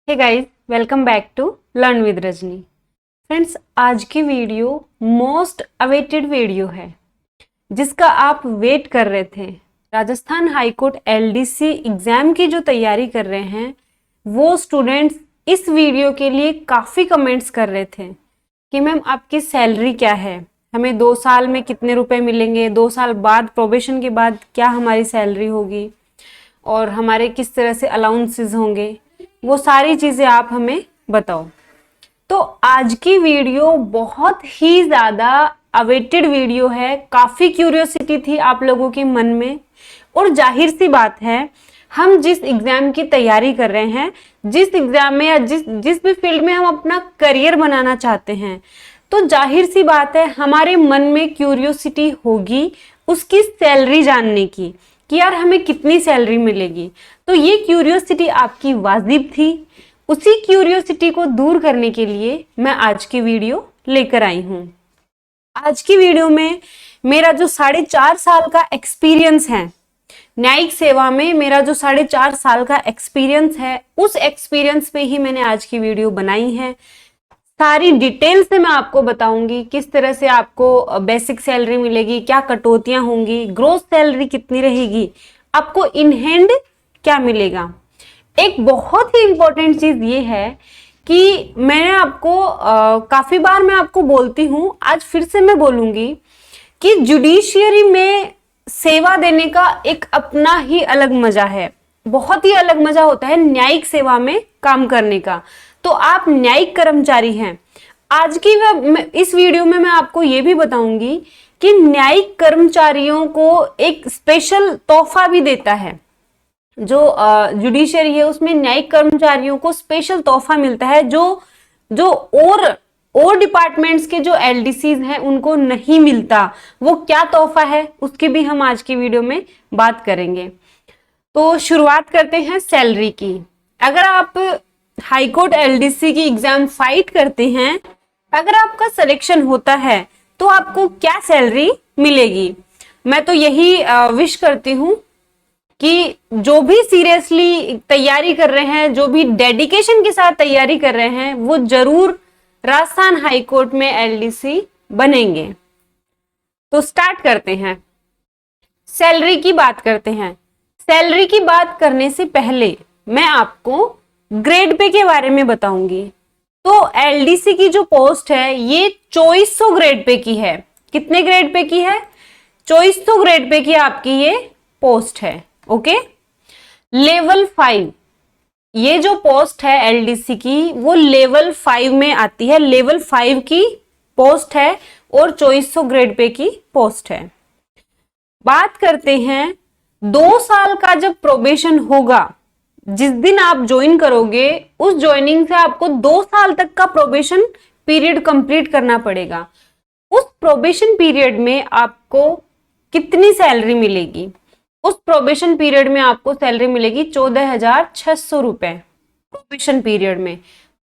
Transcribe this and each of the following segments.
Hey guys, welcome back to learn with Rajni. Friends, आज की video most awaited video है जिसका आप वेट कर रहे थे। राजस्थान हाईकोर्ट एलडीसी एग्जाम की जो तैयारी कर रहे हैं वो स्टूडेंट्स इस वीडियो के लिए काफ़ी कमेंट्स कर रहे थे कि मैम आपकी सैलरी क्या है, हमें 2 साल में कितने रुपए मिलेंगे, 2 साल बाद प्रोबेशन के बाद क्या हमारी सैलरी होगी और हमारे किस तरह से अलाउंसेस होंगे, वो सारी चीज़ें आप हमें बताओ। तो आज की वीडियो बहुत ही ज़्यादा अवेटेड वीडियो है, काफ़ी क्यूरियोसिटी थी आप लोगों के मन में। और जाहिर सी बात है, हम जिस एग्ज़ाम की तैयारी कर रहे हैं, जिस एग्ज़ाम में या जिस भी फील्ड में हम अपना करियर बनाना चाहते हैं, तो जाहिर सी बात है हमारे मन में क्यूरियोसिटी होगी उसकी सैलरी जानने की कि यार हमें कितनी सैलरी मिलेगी। तो ये क्यूरियोसिटी आपकी वाजिब थी। उसी क्यूरियोसिटी को दूर करने के लिए मैं आज की वीडियो लेकर आई हूँ। आज की वीडियो में मेरा जो 4.5 साल का एक्सपीरियंस है न्यायिक सेवा में, मेरा जो 4.5 साल का एक्सपीरियंस है, उस एक्सपीरियंस पे ही मैंने आज की वीडियो बनाई है। सारी डिटेल से मैं आपको बताऊंगी किस तरह से आपको बेसिक सैलरी मिलेगी, क्या कटौतियां होंगी, ग्रोस सैलरी कितनी रहेगी, आपको इन हैंड क्या मिलेगा। एक बहुत ही इंपॉर्टेंट चीज ये है कि मैंने आपको काफी बार मैं आपको बोलती हूं, आज फिर से मैं बोलूंगी कि जुडिशियरी में सेवा देने का एक अपना ही अलग मजा है, बहुत ही अलग मजा होता है न्यायिक सेवा में काम करने का। तो आप न्यायिक कर्मचारी हैं। आज की इस वीडियो में मैं आपको ये भी बताऊंगी कि न्यायिक कर्मचारियों को एक स्पेशल तोहफा भी देता है। जो जुडिशरी है उसमें न्यायिक कर्मचारियों को स्पेशल तोहफा मिलता है जो और डिपार्टमेंट्स के जो एलडीसीज हैं उनको नहीं मिलता। वो क्या तोहफा है उसकी भी हम आज की वीडियो में बात करेंगे। तो शुरुआत करते हैं सैलरी की। अगर आप हाईकोर्ट एलडीसी की एग्जाम फाइट करते हैं, अगर आपका सिलेक्शन होता है तो आपको क्या सैलरी मिलेगी। मैं तो यही विश करती हूं कि जो भी सीरियसली तैयारी कर रहे हैं, जो भी डेडिकेशन के साथ तैयारी कर रहे हैं, वो जरूर राजस्थान हाईकोर्ट में एलडीसी बनेंगे। तो स्टार्ट करते हैं, सैलरी की बात करते हैं। सैलरी की बात करने से पहले मैं आपको ग्रेड पे के बारे में बताऊंगी। तो एलडीसी की जो पोस्ट है ये 2400 ग्रेड पे की है। कितने ग्रेड पे की है? 2400 ग्रेड पे की आपकी ये पोस्ट है। ओके, लेवल 5 ये जो पोस्ट है एलडीसी की वो लेवल 5 में आती है। लेवल 5 की पोस्ट है और 2400 ग्रेड पे की पोस्ट है। बात करते हैं 2 साल का जब प्रोबेशन होगा, जिस दिन आप ज्वाइन करोगे उस ज्वाइनिंग से आपको 2 साल तक का प्रोबेशन पीरियड कंप्लीट करना पड़ेगा। उस प्रोबेशन पीरियड में आपको कितनी सैलरी मिलेगी? उस प्रोबेशन पीरियड में आपको सैलरी मिलेगी 14,600 रुपए। प्रोबेशन पीरियड में,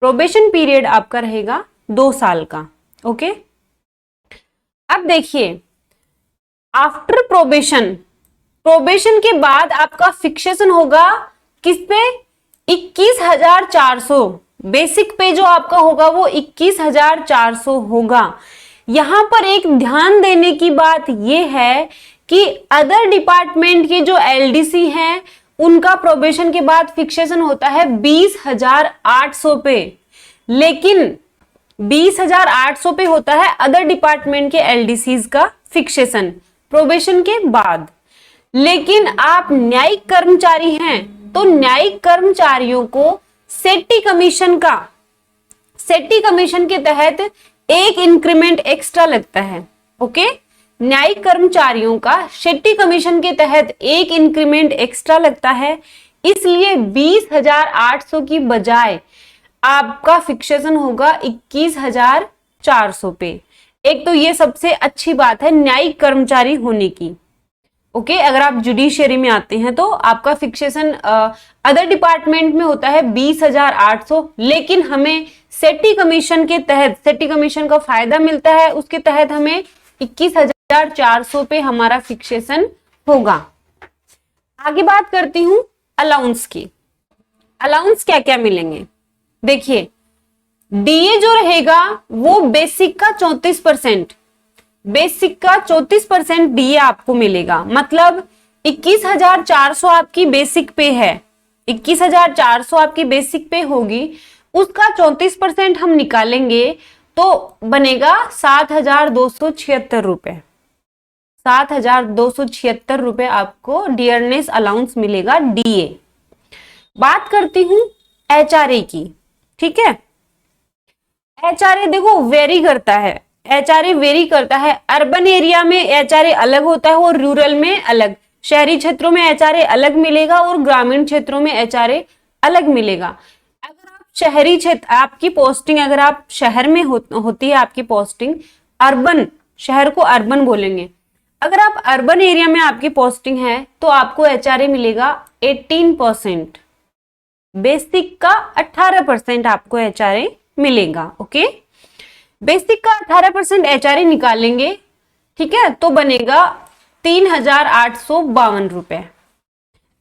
प्रोबेशन पीरियड आपका रहेगा 2 साल का। ओके, अब देखिए आफ्टर प्रोबेशन, प्रोबेशन के बाद आपका फिक्सेशन होगा किस पे? 21,400। बेसिक पे जो आपका होगा वो 21,400 होगा। यहां पर एक ध्यान देने की बात यह है कि अदर डिपार्टमेंट के जो एलडीसी हैं उनका प्रोबेशन के बाद फिक्सेशन होता है 20,800 पे, लेकिन 20,800 पे होता है अदर डिपार्टमेंट के एलडीसीज का फिक्सेशन प्रोबेशन के बाद। लेकिन आप न्यायिक कर्मचारी हैं तो न्यायिक कर्मचारियों को सेटी कमीशन के तहत एक इंक्रीमेंट एक्स्ट्रा लगता है। ओके, न्यायिक कर्मचारियों का सेटी कमीशन के तहत एक इंक्रीमेंट एक्स्ट्रा लगता है, इसलिए 20,800 की बजाय आपका फिक्सेशन होगा 21,400 पे। एक तो ये सबसे अच्छी बात है न्यायिक कर्मचारी होने की। ओके, अगर आप जुडिशियरी में आते हैं तो आपका फिक्सेशन अदर डिपार्टमेंट में होता है 20,800, लेकिन हमें सेटी कमीशन के तहत, सेटी कमीशन का फायदा मिलता है, उसके तहत हमें 21,400 पे हमारा फिक्सेशन होगा। आगे बात करती हूं अलाउंस की। अलाउंस क्या क्या मिलेंगे? देखिए डीए जो रहेगा वो बेसिक का 34%, बेसिक का 34% डीए आपको मिलेगा। मतलब 21,400 आपकी बेसिक पे है, 21,400 आपकी बेसिक पे होगी, उसका 34% हम निकालेंगे तो बनेगा 7,276 रुपए। 7,276 रुपए आपको डियरनेस अलाउंस मिलेगा डीए। बात करती हूं एचआरए की, ठीक है। एचआरए देखो वेरी करता है, एचआरए वेरी करता है। अर्बन एरिया में एचआरए अलग होता है और रूरल में अलग, शहरी क्षेत्रों में एचआरए अलग मिलेगा और ग्रामीण क्षेत्रों में एचआरए अलग मिलेगा। अगर आप शहरी क्षेत्र, आपकी पोस्टिंग अगर आप शहर में होती है आपकी पोस्टिंग, अर्बन, शहर को अर्बन बोलेंगे, अगर आप अर्बन एरिया में आपकी पोस्टिंग है तो आपको एचआरए मिलेगा 18%, बेसिक का 18% आपको एचआरए मिलेगा। ओके, बेसिक का 18% एचआरए निकालेंगे, ठीक है, तो बनेगा 3,852 रुपए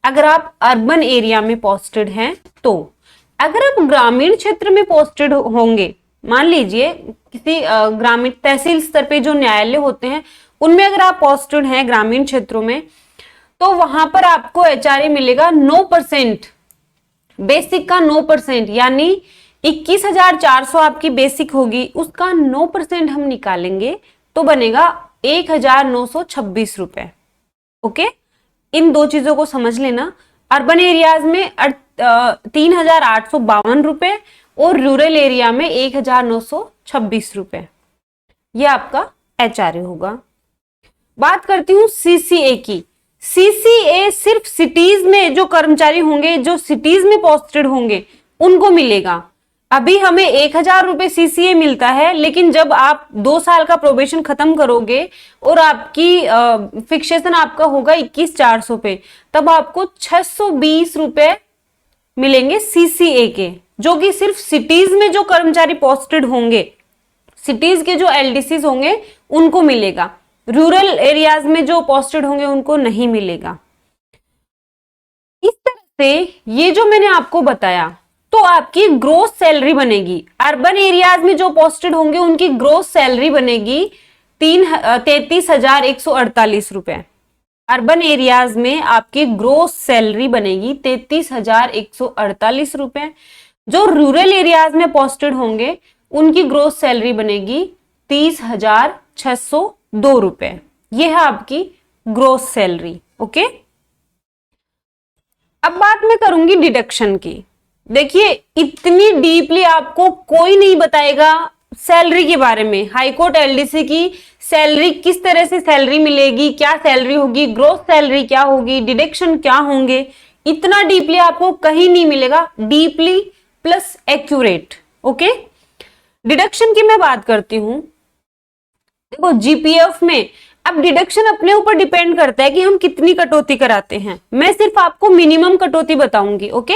अगर आप अर्बन एरिया में पोस्टेड हैं। तो अगर आप ग्रामीण क्षेत्र में पोस्टेड होंगे, मान लीजिए किसी ग्रामीण तहसील स्तर पे जो न्यायालय होते हैं उनमें अगर आप पोस्टेड हैं ग्रामीण क्षेत्रों में, तो वहां पर आपको एचआरए मिलेगा 9%, बेसिक का 9%, यानी 21,400 आपकी बेसिक होगी, उसका 9% हम निकालेंगे तो बनेगा 1,926 रुपए। ओके, इन दो चीजों को समझ लेना। अर्बन एरियाज में 3,852 रुपए और रूरल एरिया में 1,926 रुपए, ये आपका एचआरए होगा। बात करती हूं सीसीए की। सीसीए सिर्फ सिटीज में जो कर्मचारी होंगे, जो सिटीज में पोस्टेड होंगे उनको मिलेगा। अभी हमें 1,000 रुपए सीसीए मिलता है, लेकिन जब आप 2 साल का प्रोबेशन खत्म करोगे और आपकी फिक्सेशन आपका होगा 21,400 पे, तब आपको 620 रुपए मिलेंगे सीसीए के, जो कि सिर्फ सिटीज में जो कर्मचारी पोस्टेड होंगे, सिटीज के जो एलडीसीज होंगे उनको मिलेगा। रूरल एरियाज में जो पोस्टेड होंगे उनको नहीं मिलेगा। इस तरह से ये जो मैंने आपको बताया, तो आपकी ग्रोस सैलरी बनेगी। अर्बन एरियाज में जो पोस्टेड होंगे उनकी ग्रोस सैलरी बनेगी 33,148 रुपए। अर्बन एरियाज में आपकी ग्रोस सैलरी बनेगी 33,148 रुपए। जो रूरल एरियाज में पोस्टेड होंगे उनकी ग्रोस सैलरी बनेगी 30,602 रुपए। यह है आपकी ग्रोस सैलरी। ओके, अब बात मैं करूंगी डिडक्शन की। देखिए इतनी डीपली आपको कोई नहीं बताएगा सैलरी के बारे में। हाईकोर्ट एलडीसी की सैलरी, किस तरह से सैलरी मिलेगी, क्या सैलरी होगी, ग्रोस सैलरी क्या होगी, डिडक्शन क्या होंगे, इतना डीपली आपको कहीं नहीं मिलेगा। Deeply plus accurate. Okay, deduction की मैं बात करती हूं। देखो जीपीएफ में अब डिडक्शन अपने ऊपर डिपेंड करता है कि हम कितनी कटौती कराते हैं। मैं सिर्फ आपको मिनिमम कटौती बताऊंगी। ओके,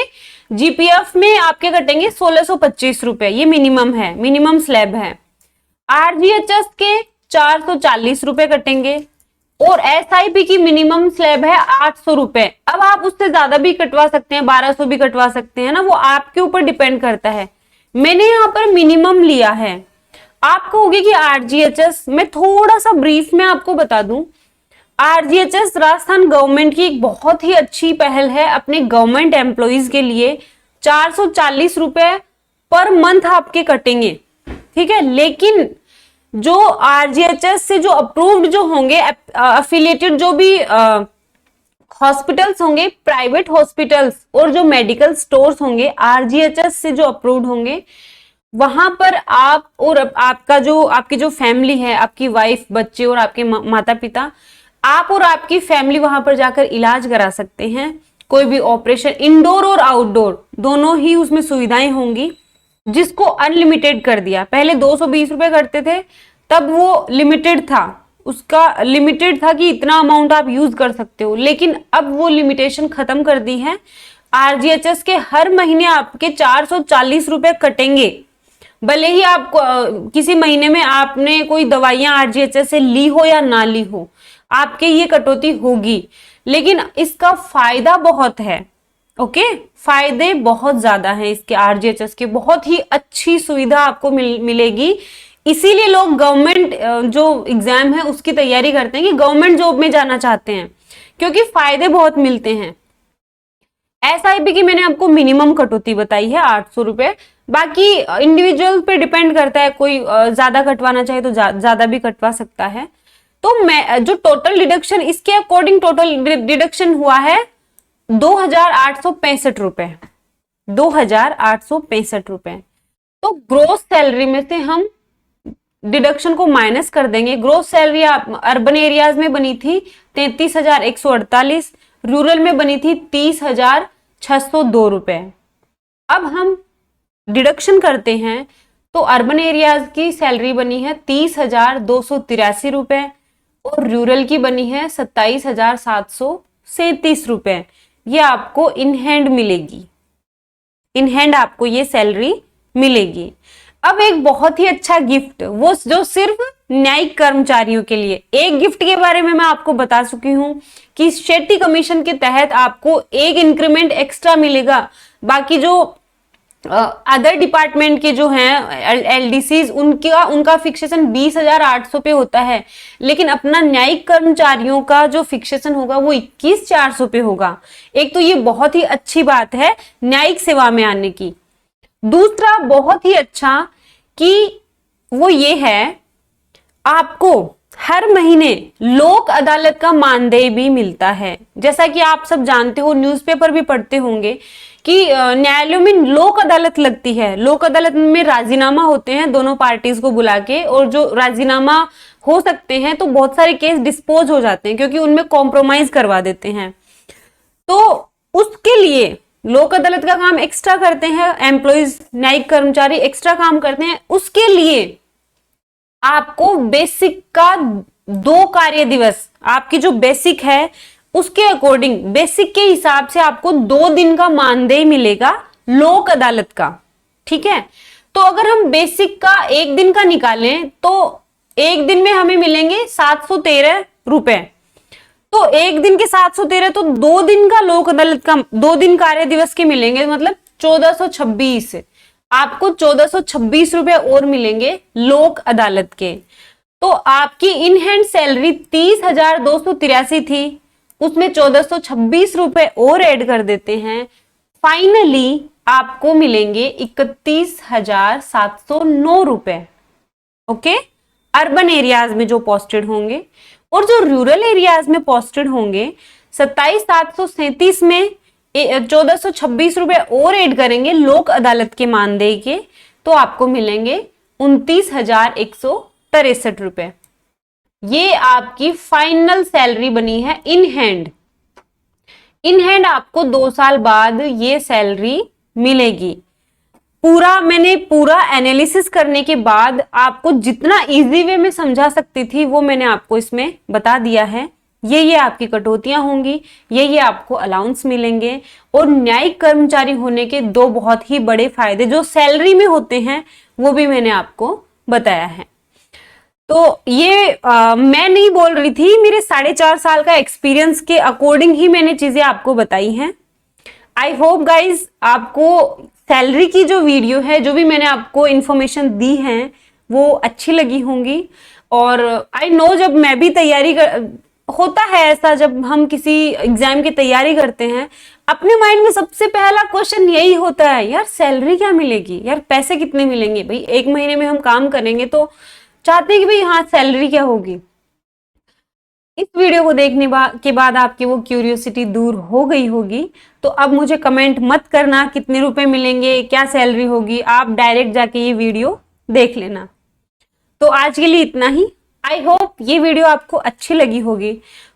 जीपीएफ में आपके कटेंगे 1,625 रुपए, ये मिनिमम है, मिनिमम स्लैब है। आरजीएचएस के 440 रुपए कटेंगे और एसआईपी की मिनिमम स्लैब है 800 रुपए। अब आप उससे ज्यादा भी कटवा सकते हैं, 1200 भी कटवा सकते हैं ना, वो आपके ऊपर डिपेंड करता है। मैंने यहाँ पर मिनिमम लिया है। आप कहोगे कि आरजीएचएस, मैं थोड़ा सा ब्रीफ में आपको बता दूं, आरजीएचएस राजस्थान गवर्नमेंट की एक बहुत ही अच्छी पहल है अपने गवर्नमेंट एम्प्लॉइज के लिए। 440 रुपए पर मंथ आपके कटेंगे, ठीक है। लेकिन जो आरजीएचएस से जो अप्रूव्ड जो होंगे, अफिलिएटेड जो भी हॉस्पिटल्स होंगे, प्राइवेट हॉस्पिटल्स और जो मेडिकल स्टोर्स होंगे, आरजीएचएस से जो अप्रूव्ड होंगे, वहां पर आप और आपकी जो फैमिली है, आपकी वाइफ, बच्चे और आपके माता पिता, आप और आपकी फैमिली वहां पर जाकर इलाज करा सकते हैं। कोई भी ऑपरेशन, इंडोर और आउटडोर दोनों ही उसमें सुविधाएं होंगी। जिसको अनलिमिटेड कर दिया, पहले 220 रुपए करते थे, तब वो लिमिटेड था, उसका लिमिटेड था कि इतना अमाउंट आप यूज कर सकते हो, लेकिन अब वो लिमिटेशन खत्म कर दी है। आरजीएचएस के हर महीने आपके 440 रुपए कटेंगे। भले ही आप किसी महीने में आपने कोई दवाइयां आरजीएचएस से ली हो या ना ली हो, आपके ये कटौती होगी। लेकिन इसका फायदा बहुत है, ओके फायदे बहुत ज्यादा हैं इसके, आरजीएचएस के बहुत ही अच्छी सुविधा आपको मिलेगी। इसीलिए लोग गवर्नमेंट जो एग्जाम है उसकी तैयारी करते हैं कि गवर्नमेंट जॉब में जाना चाहते हैं, क्योंकि फायदे बहुत मिलते हैं। एसआईपी की मैंने आपको मिनिमम कटौती बताई है 800 रुपए, बाकी इंडिविजुअल पे डिपेंड करता है, कोई ज्यादा कटवाना चाहे तो ज्यादा भी कटवा सकता है। तो मैं जो टोटल डिडक्शन इसके अकॉर्डिंग टोटल डिडक्शन हुआ है 2,865 रुपए, 2,865 रुपए। तो ग्रोस सैलरी में से हम डिडक्शन को माइनस कर देंगे। ग्रोस सैलरी अर्बन एरियाज में बनी थी 33,148, रूरल में बनी थी 30,602 रुपए। अब हम डिडक्शन करते हैं तो अर्बन एरियाज की सैलरी बनी है 30,283 रुपए और रूरल की बनी है 27,737 रुपए। ये आपको इन हैंड मिलेगी, इन हैंड आपको ये सैलरी मिलेगी। अब एक बहुत ही अच्छा गिफ्ट, वो जो सिर्फ न्यायिक कर्मचारियों के लिए, एक गिफ्ट के बारे में मैं आपको बता चुकी हूं कि शेट्टी कमीशन के तहत आपको एक इंक्रीमेंट एक्स्ट्रा मिलेगा। बाकी जो अदर डिपार्टमेंट के जो हैं एलडीसीज उनका फिक्सेशन 20,800 पे होता है, लेकिन अपना न्यायिक कर्मचारियों का जो फिक्सेशन होगा वो 21,400 पे होगा। एक तो ये बहुत ही अच्छी बात है न्यायिक सेवा में आने की। दूसरा बहुत ही अच्छा कि वो ये है आपको हर महीने लोक अदालत का मानदेय भी मिलता है। जैसा कि आप सब जानते हो, न्यूज़पेपर भी पढ़ते होंगे कि न्यायालयों में लोक अदालत लगती है। लोक अदालत में राजीनामा होते हैं दोनों पार्टीज को बुला के, और जो राजीनामा हो सकते हैं तो बहुत सारे केस डिस्पोज हो जाते हैं क्योंकि उनमें कॉम्प्रोमाइज करवा देते हैं। तो उसके लिए लोक अदालत का काम एक्स्ट्रा करते हैं एम्प्लॉइज, न्यायिक कर्मचारी एक्स्ट्रा काम करते हैं। उसके लिए आपको बेसिक का 2 कार्य दिवस, आपकी जो बेसिक है उसके अकॉर्डिंग, बेसिक के हिसाब से आपको 2 दिन का मानदेय मिलेगा लोक अदालत का। ठीक है, तो अगर हम बेसिक का 1 दिन का निकालें तो 1 दिन में हमें मिलेंगे 713 रुपए। तो 1 दिन के 713, तो 2 दिन का लोक अदालत का 2 दिन कार्य दिवस के मिलेंगे, मतलब 1426। आपको 1426 रुपए और मिलेंगे लोक अदालत के। तो आपकी इन हैंड सैलरी 30,283 थी, उसमें 1426 रुपए और ऐड कर देते हैं, फाइनली आपको मिलेंगे 31,709 रुपए। ओके, अर्बन एरियाज में जो पोस्टेड होंगे, और जो रूरल एरियाज में पोस्टेड होंगे 27,737 में 1426 रुपए और ऐड करेंगे लोक अदालत के मानदेय के, तो आपको मिलेंगे 29,163 रुपए। ये आपकी फाइनल सैलरी बनी है इन हैंड। इन हैंड आपको 2 साल बाद ये सैलरी मिलेगी। मैंने पूरा एनालिसिस करने के बाद आपको जितना इजी वे में समझा सकती थी वो मैंने आपको इसमें बता दिया है। ये आपकी कटौतियां होंगी, ये आपको अलाउंस मिलेंगे, और न्यायिक कर्मचारी होने के 2 बहुत ही बड़े फायदे जो सैलरी में होते हैं वो भी मैंने आपको बताया है। तो ये मैं नहीं बोल रही थी, मेरे 4.5 साल का एक्सपीरियंस के अकॉर्डिंग ही मैंने चीजें आपको बताई हैं। आई होप गाइज आपको सैलरी की जो वीडियो है, जो भी मैंने आपको इंफॉर्मेशन दी है वो अच्छी लगी होंगी। और आई नो जब मैं भी होता है ऐसा, जब हम किसी एग्जाम की तैयारी करते हैं अपने माइंड में सबसे पहला क्वेश्चन यही होता है, यार सैलरी क्या मिलेगी, यार पैसे कितने मिलेंगे। भाई 1 महीने में हम काम करेंगे तो चाहते हैं कि भाई हाँ सैलरी क्या होगी। इस वीडियो को देखने के बाद आपकी वो क्यूरियोसिटी दूर हो गई होगी। तो अब मुझे कमेंट मत करना कितने रुपए मिलेंगे, क्या सैलरी होगी, आप डायरेक्ट जाके ये वीडियो देख लेना। तो आज के लिए इतना ही। आई होप ये वीडियो आपको अच्छी लगी होगी।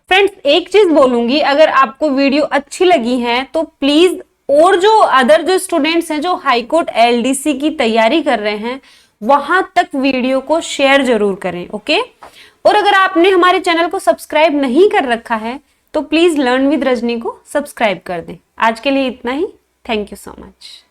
फ्रेंड्स एक चीज बोलूंगी, अगर आपको वीडियो अच्छी लगी है तो प्लीज, और जो अदर जो स्टूडेंट्स हैं जो हाईकोर्ट एलडीसी की तैयारी कर रहे हैं वहां तक वीडियो को शेयर जरूर करें। ओके, और अगर आपने हमारे चैनल को सब्सक्राइब नहीं कर रखा है तो प्लीज लर्न विद रजनी को सब्सक्राइब कर दें। आज के लिए इतना ही। Thank you so much.